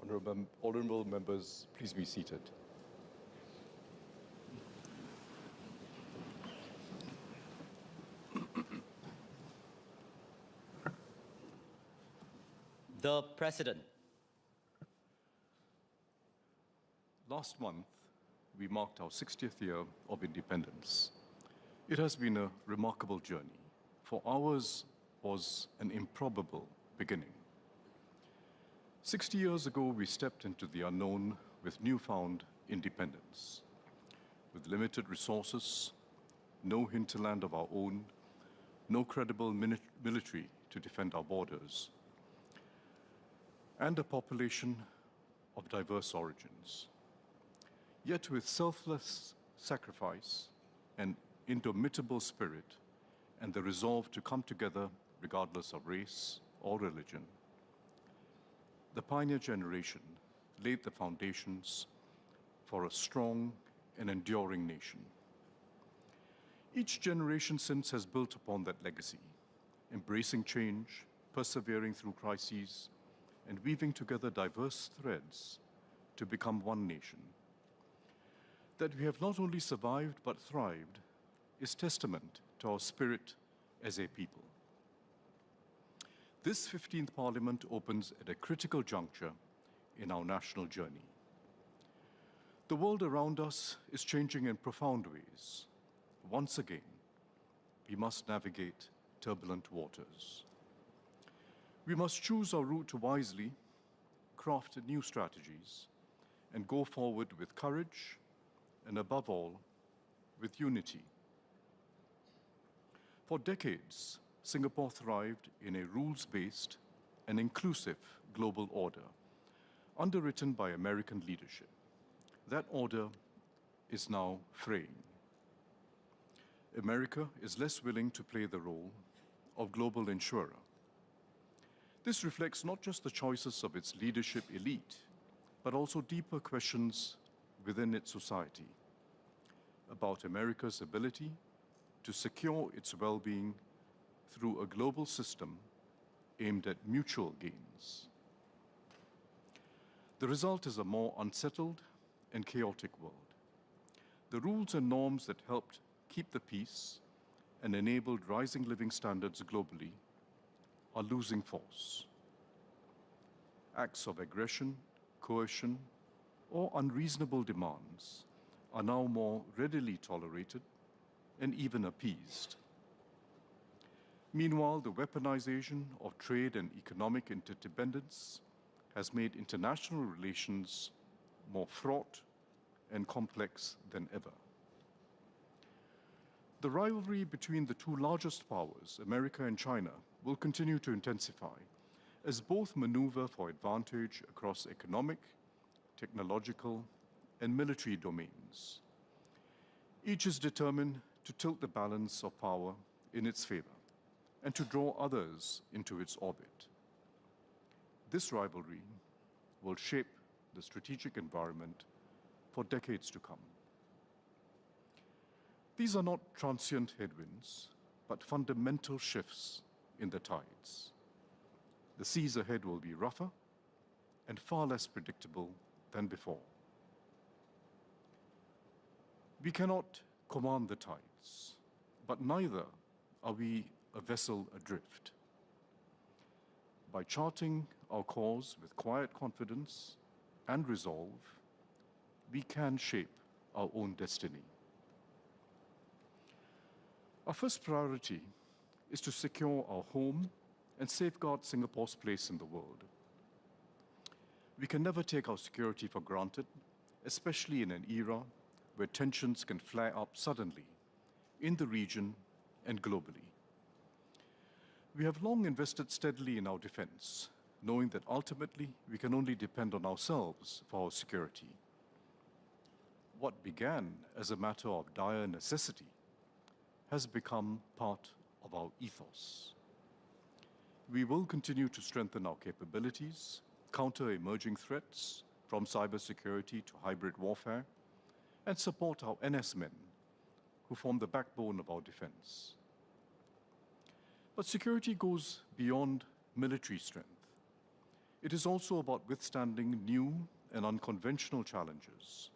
Honorable members, please be seated. The President. Last month, we marked our 60th year of independence. It has been a remarkable journey, for ours was an improbable beginning. 60 years ago, we stepped into the unknown with newfound independence. With limited resources, no hinterland of our own, no credible military to defend our borders, and a population of diverse origins. Yet with selfless sacrifice and indomitable spirit and the resolve to come together regardless of race or religion, the pioneer generation laid the foundations for a strong and enduring nation. Each generation since has built upon that legacy, embracing change, persevering through crises, and weaving together diverse threads to become one nation. That we have not only survived but thrived is testament to our spirit as a people. This 15th Parliament opens at a critical juncture in our national journey. The world around us is changing in profound ways. Once again, we must navigate turbulent waters. We must choose our route wisely, craft new strategies, and go forward with courage, and above all, with unity. For decades, Singapore thrived in a rules-based and inclusive global order, underwritten by American leadership. That order is now fraying. America is less willing to play the role of global insurer. This reflects not just the choices of its leadership elite, but also deeper questions within its society about America's ability to secure its well-being through a global system aimed at mutual gains. The result is a more unsettled and chaotic world. The rules and norms that helped keep the peace and enabled rising living standards globally are losing force. Acts of aggression, coercion, or unreasonable demands are now more readily tolerated and even appeased. Meanwhile, the weaponization of trade and economic interdependence has made international relations more fraught and complex than ever. The rivalry between the two largest powers, America and China, will continue to intensify as both maneuver for advantage across economic, technological, and military domains. Each is determined to tilt the balance of power in its favor and to draw others into its orbit. This rivalry will shape the strategic environment for decades to come. These are not transient headwinds, but fundamental shifts in the tides. The seas ahead will be rougher and far less predictable than before. We cannot command the tides, but neither are we a vessel adrift. By charting our course with quiet confidence and resolve, we can shape our own destiny. Our first priority is to secure our home and safeguard Singapore's place in the world. We can never take our security for granted, especially in an era where tensions can flare up suddenly in the region and globally. We have long invested steadily in our defense, knowing that ultimately we can only depend on ourselves for our security. What began as a matter of dire necessity has become part of our ethos. We will continue to strengthen our capabilities, counter emerging threats from cybersecurity to hybrid warfare, and support our NS men who form the backbone of our defense. But security goes beyond military strength. It is also about withstanding new and unconventional challenges.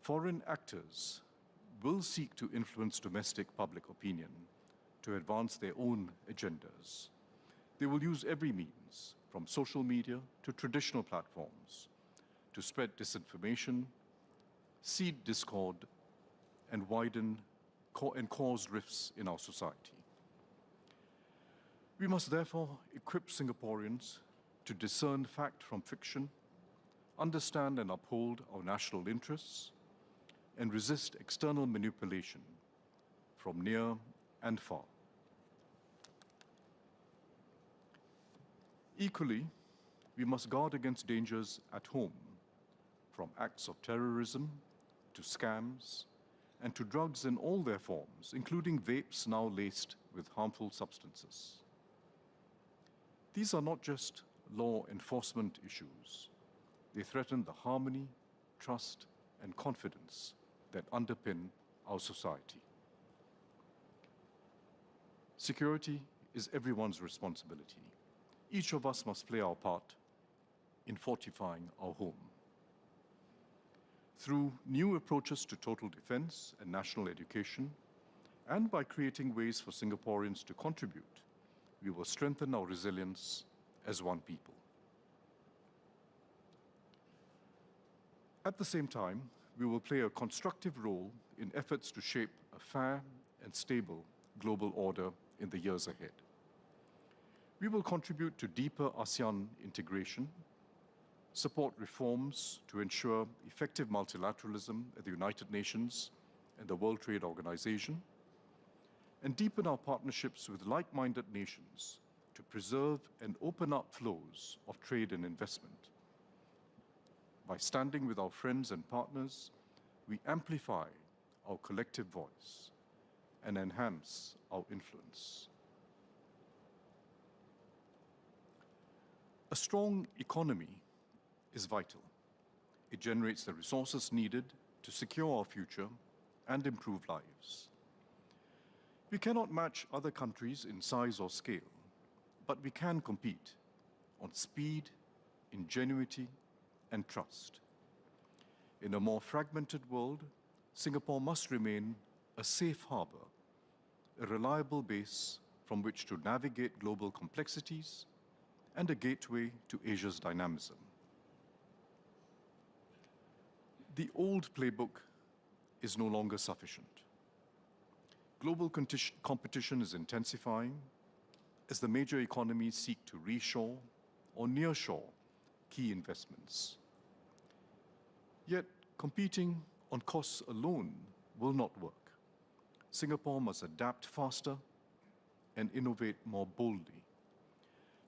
Foreign actors will seek to influence domestic public opinion to advance their own agendas. They will use every means, from social media to traditional platforms, to spread disinformation, seed discord, and cause rifts in our society. We must therefore equip Singaporeans to discern fact from fiction, understand and uphold our national interests, and resist external manipulation from near and far. Equally, we must guard against dangers at home, from acts of terrorism to scams and to drugs in all their forms, including vapes now laced with harmful substances. These are not just law enforcement issues. They threaten the harmony, trust, and confidence that underpin our society. Security is everyone's responsibility. Each of us must play our part in fortifying our home. Through new approaches to total defense and national education, and by creating ways for Singaporeans to contribute, we will strengthen our resilience as one people. At the same time, we will play a constructive role in efforts to shape a fair and stable global order in the years ahead. We will contribute to deeper ASEAN integration, support reforms to ensure effective multilateralism at the United Nations and the World Trade Organization, and deepen our partnerships with like-minded nations to preserve and open up flows of trade and investment. By standing with our friends and partners, we amplify our collective voice and enhance our influence. A strong economy is vital. It generates the resources needed to secure our future and improve lives. We cannot match other countries in size or scale, but we can compete on speed, ingenuity, and trust. In a more fragmented world, Singapore must remain a safe harbor, a reliable base from which to navigate global complexities, and a gateway to Asia's dynamism. The old playbook is no longer sufficient. Global competition is intensifying as the major economies seek to reshore or nearshore key investments. Yet, competing on costs alone will not work. Singapore must adapt faster and innovate more boldly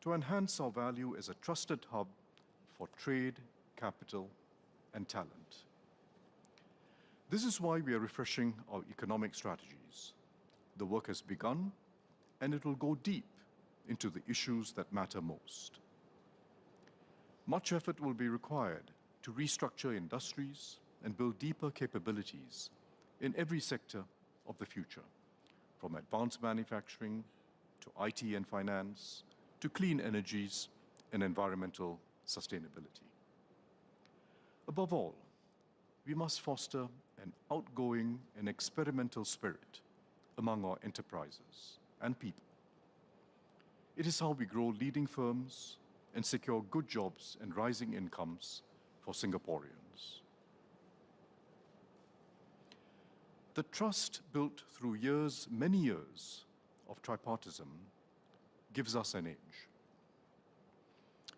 to enhance our value as a trusted hub for trade, capital, and talent. This is why we are refreshing our economic strategies. The work has begun, and it will go deep into the issues that matter most. Much effort will be required to restructure industries and build deeper capabilities in every sector of the future, from advanced manufacturing to IT and finance, to clean energies and environmental sustainability. Above all, we must foster an outgoing and experimental spirit among our enterprises and people. It is how we grow leading firms and secure good jobs and rising incomes for Singaporeans. The trust built through many years of tripartism gives us an edge.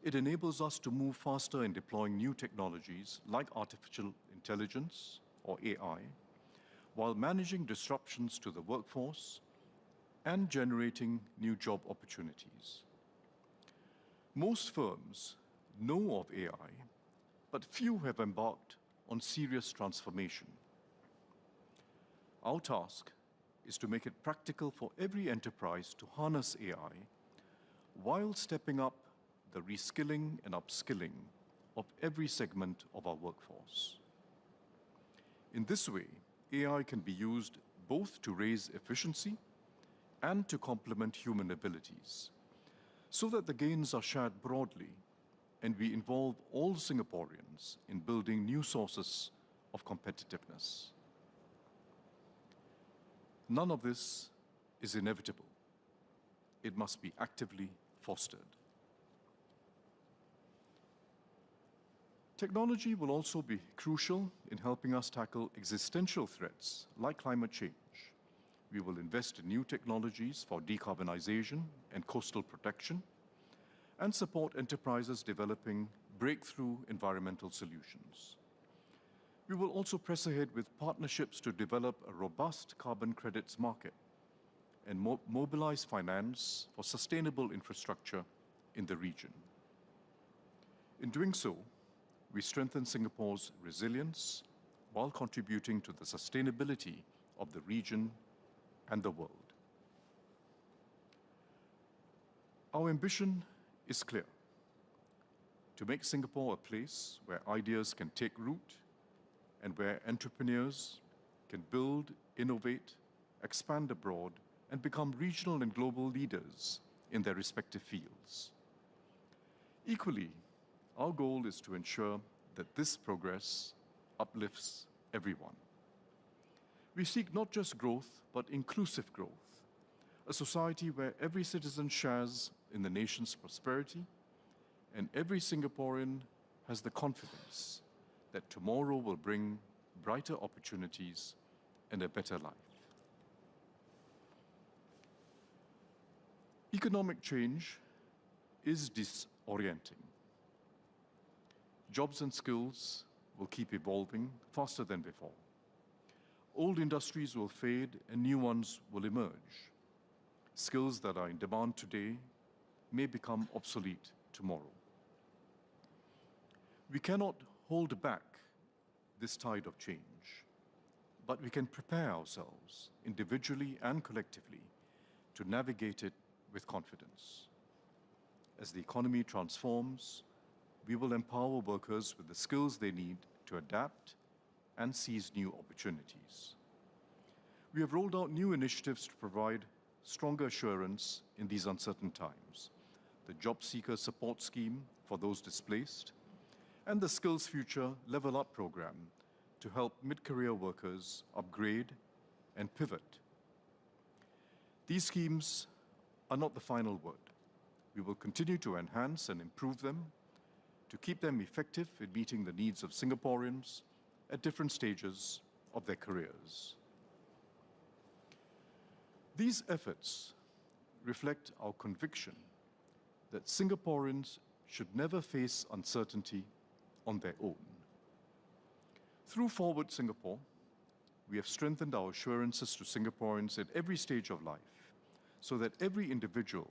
It enables us to move faster in deploying new technologies like artificial intelligence or AI, while managing disruptions to the workforce and generating new job opportunities. Most firms know of AI, but few have embarked on serious transformation. Our task is to make it practical for every enterprise to harness AI while stepping up the reskilling and upskilling of every segment of our workforce. In this way, AI can be used both to raise efficiency and to complement human abilities, so that the gains are shared broadly and we involve all Singaporeans in building new sources of competitiveness. None of this is inevitable. It must be actively fostered. Technology will also be crucial in helping us tackle existential threats like climate change. We will invest in new technologies for decarbonization and coastal protection, and support enterprises developing breakthrough environmental solutions. We will also press ahead with partnerships to develop a robust carbon credits market and mobilize finance for sustainable infrastructure in the region. In doing so, we strengthen Singapore's resilience while contributing to the sustainability of the region and the world. Our ambition is clear: to make Singapore a place where ideas can take root and where entrepreneurs can build, innovate, expand abroad, and become regional and global leaders in their respective fields. Equally, our goal is to ensure that this progress uplifts everyone. We seek not just growth, but inclusive growth, a society where every citizen shares in the nation's prosperity and every Singaporean has the confidence that tomorrow will bring brighter opportunities and a better life. Economic change is disorienting. Jobs and skills will keep evolving faster than before. Old industries will fade and new ones will emerge. Skills that are in demand today may become obsolete tomorrow. We cannot hold back this tide of change, but we can prepare ourselves individually and collectively to navigate it with confidence. As the economy transforms, we will empower workers with the skills they need to adapt and seize new opportunities. We have rolled out new initiatives to provide stronger assurance in these uncertain times: the Job Seeker Support Scheme for those displaced, and the Skills Future Level Up program to help mid-career workers upgrade and pivot. These schemes are not the final word. We will continue to enhance and improve them to keep them effective in meeting the needs of Singaporeans at different stages of their careers. These efforts reflect our conviction that Singaporeans should never face uncertainty on their own. Through Forward Singapore, we have strengthened our assurances to Singaporeans at every stage of life so that every individual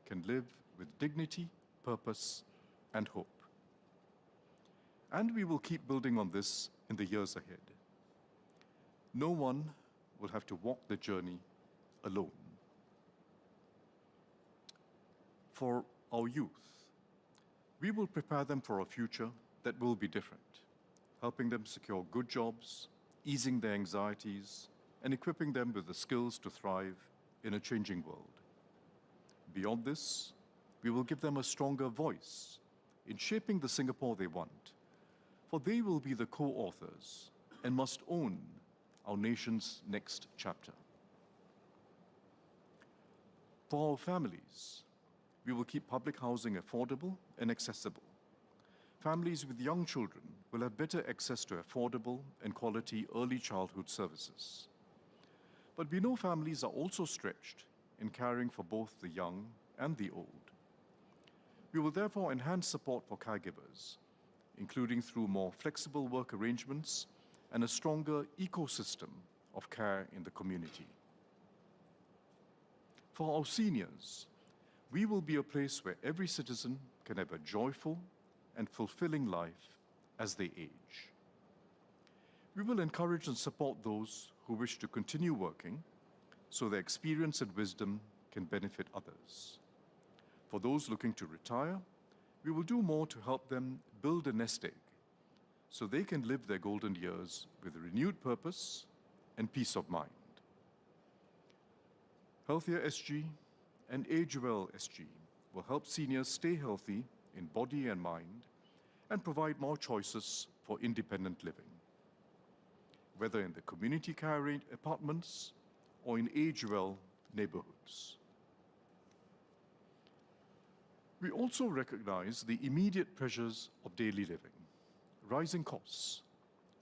can live with dignity, purpose, and hope. And we will keep building on this in the years ahead. No one will have to walk the journey alone. For our youth, we will prepare them for a future that will be different, helping them secure good jobs, easing their anxieties, and equipping them with the skills to thrive in a changing world. Beyond this, we will give them a stronger voice in shaping the Singapore they want, for they will be the co-authors and must own our nation's next chapter. For our families, we will keep public housing affordable and accessible. Families with young children will have better access to affordable and quality early childhood services. But we know families are also stretched in caring for both the young and the old. We will therefore enhance support for caregivers, including through more flexible work arrangements and a stronger ecosystem of care in the community. For our seniors, we will be a place where every citizen can have a joyful and fulfilling life as they age. We will encourage and support those who wish to continue working so their experience and wisdom can benefit others. For those looking to retire, we will do more to help them build a nest egg so they can live their golden years with renewed purpose and peace of mind. Healthier SG and Age Well SG will help seniors stay healthy in body and mind and provide more choices for independent living, whether in the community care apartments or in age-well neighborhoods. We also recognize the immediate pressures of daily living. Rising costs,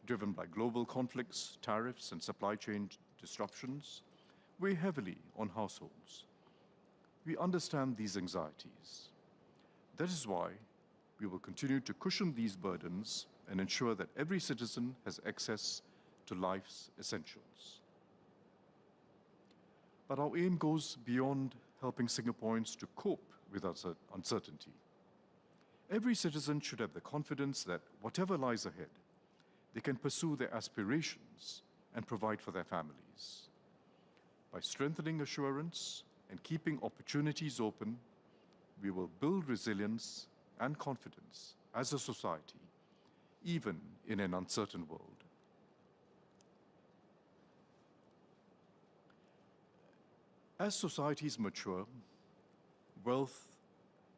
driven by global conflicts, tariffs, and supply chain disruptions, weigh heavily on households. We understand these anxieties. That is why we will continue to cushion these burdens and ensure that every citizen has access to life's essentials. But our aim goes beyond helping Singaporeans to cope with uncertainty. Every citizen should have the confidence that whatever lies ahead, they can pursue their aspirations and provide for their families. By strengthening assurance and keeping opportunities open, we will build resilience and confidence as a society, even in an uncertain world. As societies mature, wealth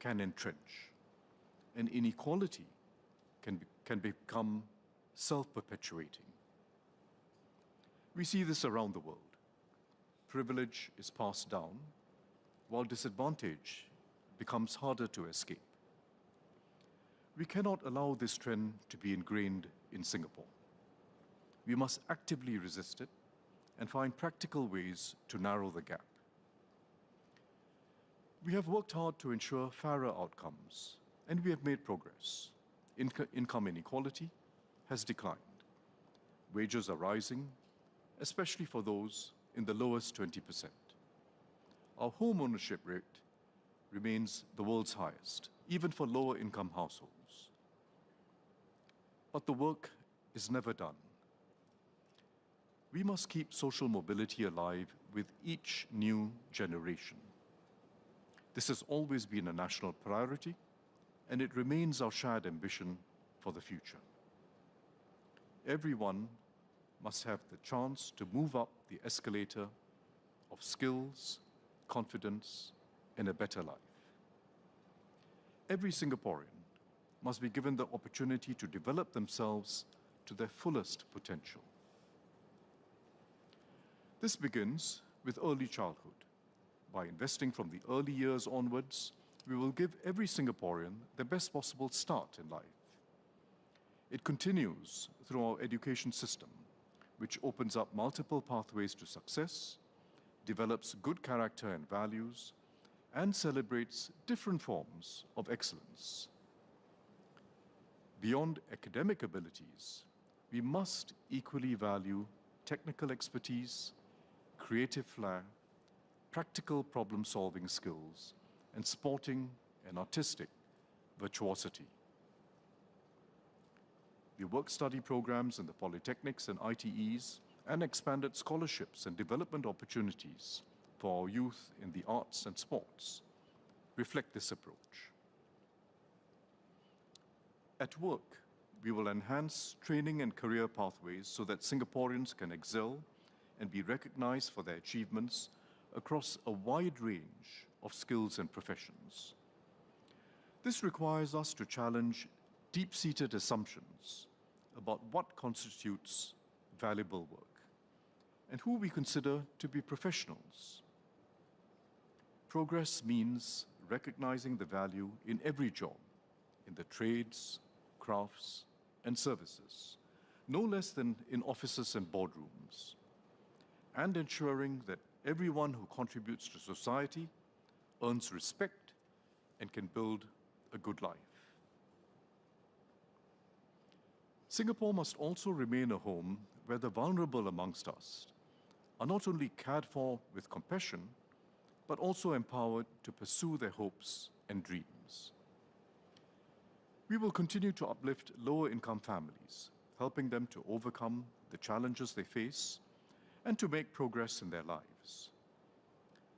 can entrench, and inequality can become self-perpetuating. We see this around the world. Privilege is passed down, while disadvantage becomes harder to escape. We cannot allow this trend to be ingrained in Singapore. We must actively resist it and find practical ways to narrow the gap. We have worked hard to ensure fairer outcomes, and we have made progress. Income inequality has declined. Wages are rising, especially for those in the lowest 20%. Our home ownership rate remains the world's highest, even for lower income households. But the work is never done. We must keep social mobility alive with each new generation. This has always been a national priority, and it remains our shared ambition for the future. Everyone must have the chance to move up the escalator of skills, confidence, and a better life. Every Singaporean must be given the opportunity to develop themselves to their fullest potential. This begins with early childhood. By investing from the early years onwards, we will give every Singaporean the best possible start in life. It continues through our education system, which opens up multiple pathways to success, develops good character and values, and celebrates different forms of excellence. Beyond academic abilities, we must equally value technical expertise, creative flair, practical problem-solving skills, and sporting and artistic virtuosity. The work-study programs in the polytechnics and ITEs and expanded scholarships and development opportunities for our youth in the arts and sports reflect this approach. At work, we will enhance training and career pathways so that Singaporeans can excel and be recognized for their achievements across a wide range of skills and professions. This requires us to challenge deep-seated assumptions about what constitutes valuable work and who we consider to be professionals. Progress means recognizing the value in every job, in the trades, crafts, and services, no less than in offices and boardrooms, and ensuring that everyone who contributes to society earns respect and can build a good life. Singapore must also remain a home where the vulnerable amongst us are not only cared for with compassion, but also empowered to pursue their hopes and dreams. We will continue to uplift lower-income families, helping them to overcome the challenges they face and to make progress in their lives.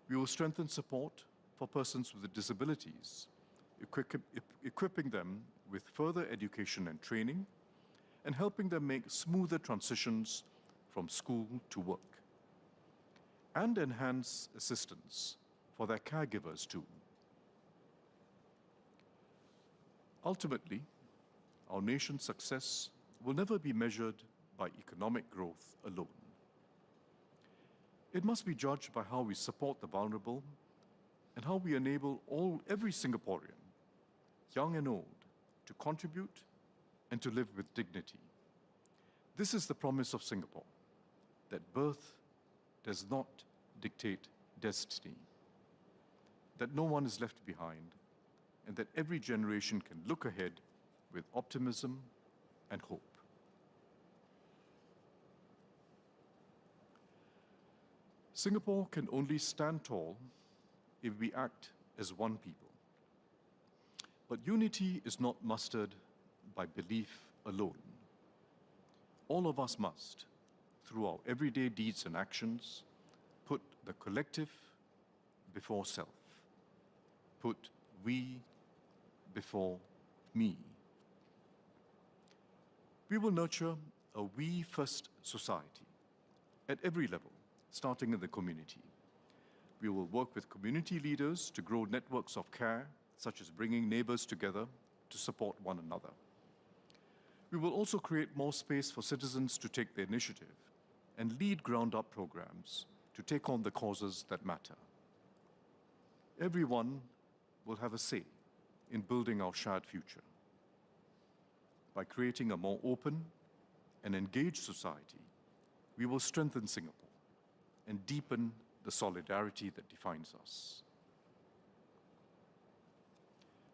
We will strengthen support for persons with disabilities, equipping them with further education and training, and helping them make smoother transitions from school to work, and enhance assistance for their caregivers too. Ultimately, our nation's success will never be measured by economic growth alone. It must be judged by how we support the vulnerable and how we enable every Singaporean, young and old, to contribute and to live with dignity. This is the promise of Singapore, that birth does not dictate destiny, that no one is left behind, and that every generation can look ahead with optimism and hope. Singapore can only stand tall if we act as one people. But unity is not mustered by belief alone. All of us must, through our everyday deeds and actions, put the collective before self. Put we before me. We will nurture a we-first society at every level, starting in the community. We will work with community leaders to grow networks of care, such as bringing neighbors together to support one another. We will also create more space for citizens to take the initiative and lead ground-up programs to take on the causes that matter. Everyone will have a say in building our shared future. By creating a more open and engaged society, we will strengthen Singapore and deepen the solidarity that defines us.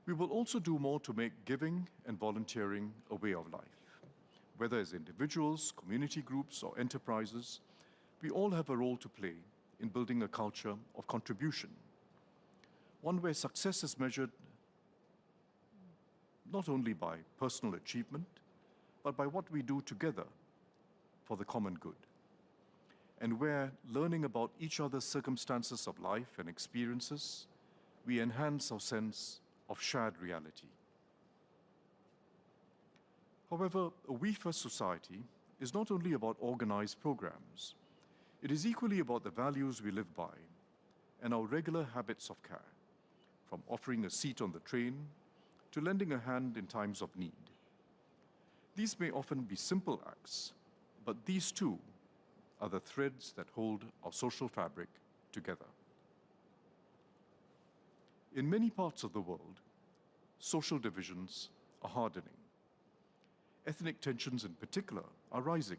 We will also do more to make giving and volunteering a way of life. Whether as individuals, community groups, or enterprises, we all have a role to play in building a culture of contribution, one where success is measured not only by personal achievement, but by what we do together for the common good, and where, learning about each other's circumstances of life and experiences, we enhance our sense of shared reality. However, a we-first society is not only about organized programs. It is equally about the values we live by and our regular habits of care, from offering a seat on the train to lending a hand in times of need. These may often be simple acts, but these too are the threads that hold our social fabric together. In many parts of the world, social divisions are hardening. Ethnic tensions in particular are rising,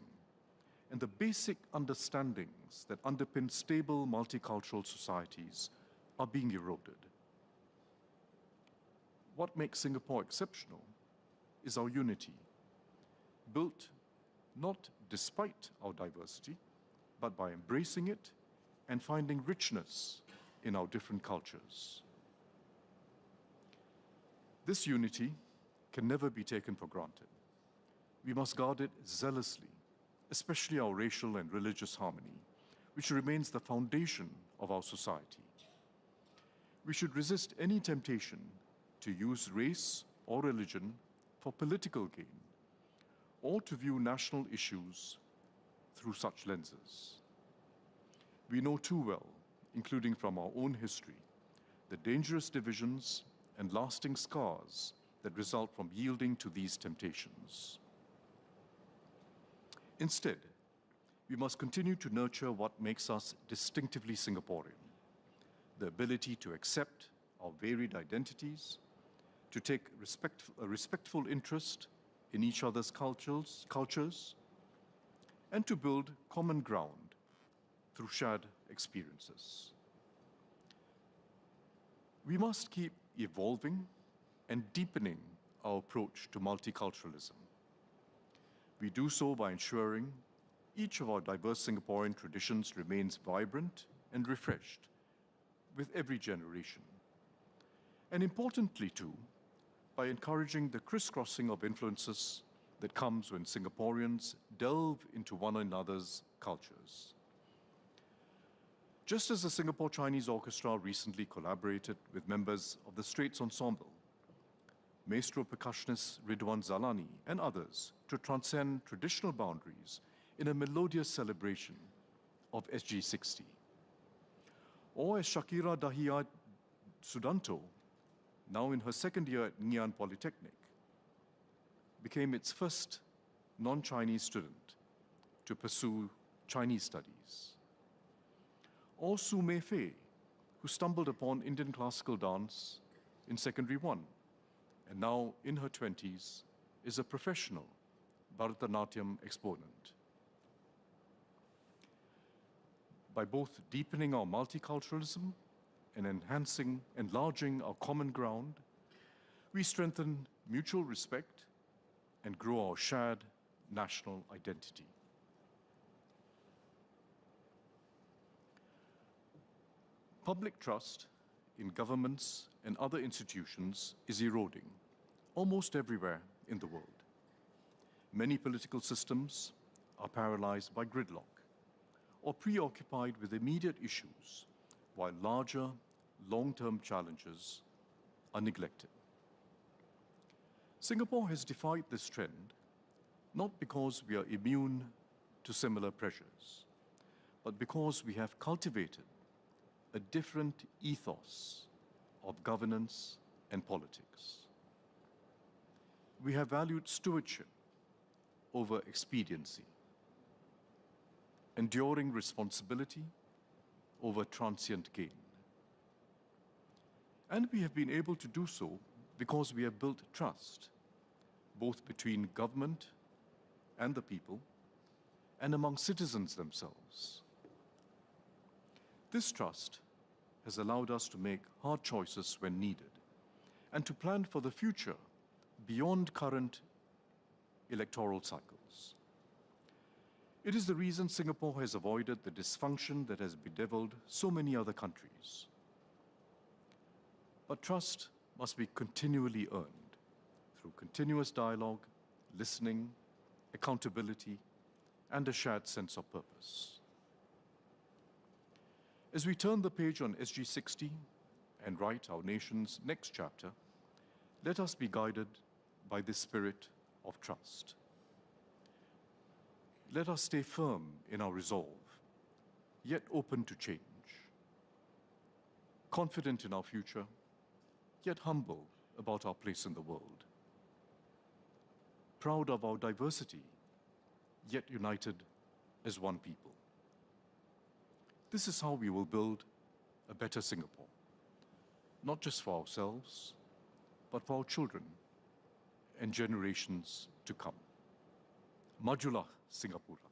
and the basic understandings that underpin stable multicultural societies are being eroded. What makes Singapore exceptional is our unity, built not despite our diversity, but by embracing it and finding richness in our different cultures. This unity can never be taken for granted. We must guard it zealously, especially our racial and religious harmony, which remains the foundation of our society. We should resist any temptation to use race or religion for political gain, or to view national issues through such lenses. We know too well, including from our own history, the dangerous divisions and lasting scars that result from yielding to these temptations. Instead, we must continue to nurture what makes us distinctively Singaporean: the ability to accept our varied identities, to take a respectful interest in each other's cultures, and to build common ground through shared experiences. We must keep evolving and deepening our approach to multiculturalism. We do so by ensuring each of our diverse Singaporean traditions remains vibrant and refreshed with every generation. And importantly too, by encouraging the crisscrossing of influences that comes when Singaporeans delve into one another's cultures. Just as the Singapore Chinese Orchestra recently collaborated with members of the Straits Ensemble, maestro percussionist Ridwan Zalani and others to transcend traditional boundaries in a melodious celebration of SG60. Or as Shakira Dahiyat Sudanto, now in her second year at Ngee Ann Polytechnic, became its first non-Chinese student to pursue Chinese studies. Or Su Mei Fei, who stumbled upon Indian classical dance in Secondary 1, and now in her 20s is a professional Bharatanatyam exponent. By both deepening our multiculturalism and enlarging our common ground, we strengthen mutual respect and grow our shared national identity. Public trust in governments and other institutions is eroding almost everywhere in the world. Many political systems are paralyzed by gridlock or preoccupied with immediate issues, while larger, long-term challenges are neglected. Singapore has defied this trend not because we are immune to similar pressures, but because we have cultivated a different ethos of governance and politics. We have valued stewardship over expediency, enduring responsibility over transient gain. And we have been able to do so because we have built trust, both between government and the people, and among citizens themselves. This trust has allowed us to make hard choices when needed, and to plan for the future beyond current electoral cycles. It is the reason Singapore has avoided the dysfunction that has bedeviled so many other countries. But trust must be continually earned through continuous dialogue, listening, accountability, and a shared sense of purpose. As we turn the page on SG60 and write our nation's next chapter, let us be guided by this spirit of trust. Let us stay firm in our resolve, yet open to change. Confident in our future, yet humble about our place in the world. Proud of our diversity, yet united as one people. This is how we will build a better Singapore, not just for ourselves, but for our children and generations to come. Majulah Singapura.